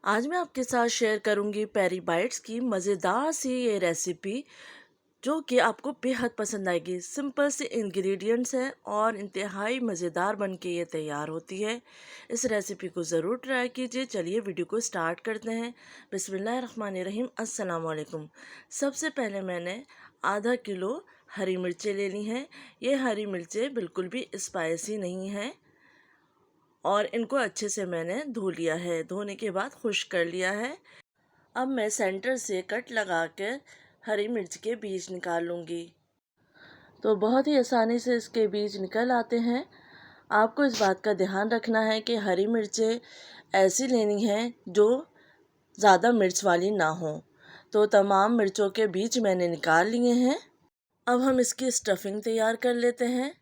आज मैं आपके साथ शेयर करूंगी पेरी बाइट्स की मज़ेदार सी ये रेसिपी जो कि आपको बेहद पसंद आएगी। सिंपल से इंग्रेडिएंट्स हैं और इंतहाई मज़ेदार बन के ये तैयार होती है। इस रेसिपी को ज़रूर ट्राई कीजिए। चलिए वीडियो को स्टार्ट करते हैं। बिस्मिल्लाहिर्रहमानिर्रहीम। अस्सलाम वालेकुम। सबसे पहले मैंने आधा किलो हरी मिर्चें ले ली हैं। ये हरी मिर्चें बिल्कुल भी स्पाइसी नहीं हैं और इनको अच्छे से मैंने धो लिया है। धोने के बाद खुश्क कर लिया है। अब मैं सेंटर से कट लगा कर हरी मिर्च के बीज निकाल लूँगी। तो बहुत ही आसानी से इसके बीज निकल आते हैं। आपको इस बात का ध्यान रखना है कि हरी मिर्चें ऐसी लेनी हैं जो ज़्यादा मिर्च वाली ना हो। तो तमाम मिर्चों के बीज मैंने निकाल लिए हैं। अब हम इसकी स्टफिंग तैयार कर लेते हैं।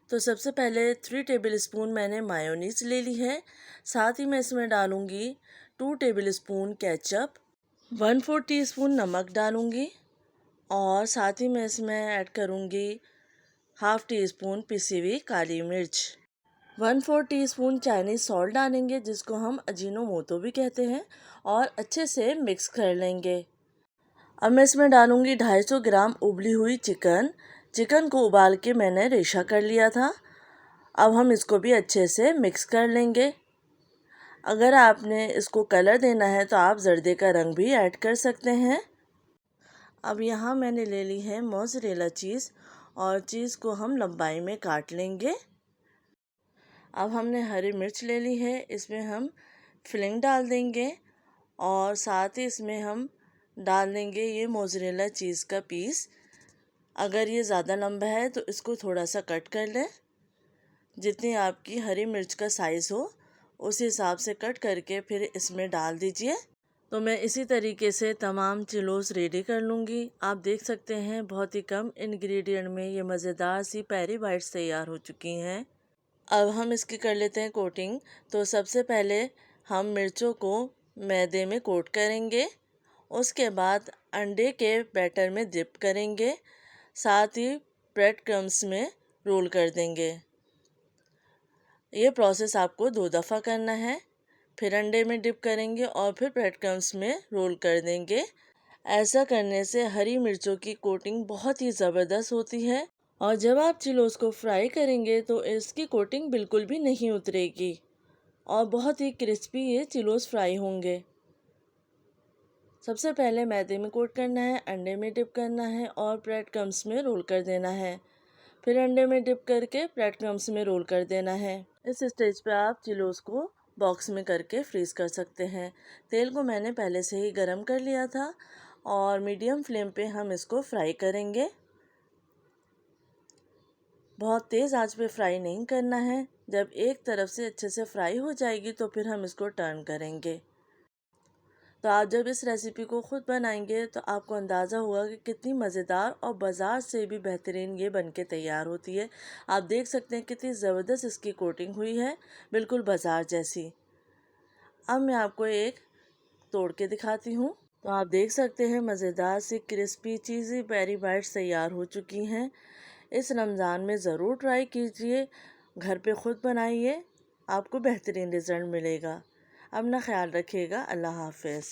तो सबसे पहले 3 टेबल स्पून मैंने मायोनीज़ ले ली है। साथ ही मैं इसमें डालूँगी 2 टेबल स्पून केचप, 1/4 टीस्पून नमक डालूँगी और साथ ही मैं इसमें ऐड करूँगी हाफ़ टी स्पून पिसी हुई काली मिर्च, 1/4 टीस्पून चाइनीज़ सॉल्ट डालेंगे जिसको हम अजीनोमोटो भी कहते हैं और अच्छे से मिक्स कर लेंगे। अब मैं इसमें डालूँगी 250 ग्राम उबली हुई चिकन को उबाल के मैंने रेशा कर लिया था। अब हम इसको भी अच्छे से मिक्स कर लेंगे। अगर आपने इसको कलर देना है तो आप जर्दे का रंग भी ऐड कर सकते हैं। अब यहाँ मैंने ले ली है मोज़रेला चीज़ और चीज़ को हम लंबाई में काट लेंगे। अब हमने हरी मिर्च ले ली है, इसमें हम फिलिंग डाल देंगे और साथ ही इसमें हम डाल देंगे ये मोज़रेला चीज़ का पीस। अगर ये ज़्यादा लंबा है तो इसको थोड़ा सा कट कर लें। जितनी आपकी हरी मिर्च का साइज़ हो उस हिसाब से कट करके फिर इसमें डाल दीजिए। तो मैं इसी तरीके से तमाम चिलोस रेडी कर लूँगी। आप देख सकते हैं बहुत ही कम इंग्रेडिएंट में ये मज़ेदार सी पेरी बाइट्स तैयार हो चुकी हैं। अब हम इसकी कर लेते हैं कोटिंग। तो सबसे पहले हम मिर्चों को मैदे में कोट करेंगे, उसके बाद अंडे के बैटर में डिप करेंगे, साथ ही ब्रेड क्रम्स में रोल कर देंगे। ये प्रोसेस आपको 2 दफ़ा करना है। फिर अंडे में डिप करेंगे और फिर ब्रेड क्रम्स में रोल कर देंगे। ऐसा करने से हरी मिर्चों की कोटिंग बहुत ही ज़बरदस्त होती है और जब आप चिलोस को फ्राई करेंगे तो इसकी कोटिंग बिल्कुल भी नहीं उतरेगी और बहुत ही क्रिस्पी ये चिलोस फ्राई होंगे। सबसे पहले मैदे में कोट करना है, अंडे में डिप करना है और ब्रेड क्रम्स में रोल कर देना है। फिर अंडे में डिप करके ब्रेड क्रम्स में रोल कर देना है। इस स्टेज पे आप चिलोस को बॉक्स में करके फ्रीज़ कर सकते हैं। तेल को मैंने पहले से ही गरम कर लिया था और मीडियम फ्लेम पे हम इसको फ्राई करेंगे। बहुत तेज़ आंच पे फ्राई नहीं करना है। जब एक तरफ से अच्छे से फ्राई हो जाएगी तो फिर हम इसको टर्न करेंगे। तो आप जब इस रेसिपी को ख़ुद बनाएंगे तो आपको अंदाज़ा होगा कि कितनी मज़ेदार और बाज़ार से भी बेहतरीन ये बनके तैयार होती है। आप देख सकते हैं कितनी ज़बरदस्त इसकी कोटिंग हुई है, बिल्कुल बाज़ार जैसी। अब मैं आपको एक तोड़ के दिखाती हूँ। तो आप देख सकते हैं मज़ेदार सी क्रिस्पी चीज़ी पेरी बाइट्स तैयार हो चुकी हैं। इस रमज़ान में ज़रूर ट्राई कीजिए, घर पे ख़ुद बनाइए, आपको बेहतरीन रिज़ल्ट मिलेगा। अपना ख्याल रखिएगा। अल्लाह हाफ़िज़।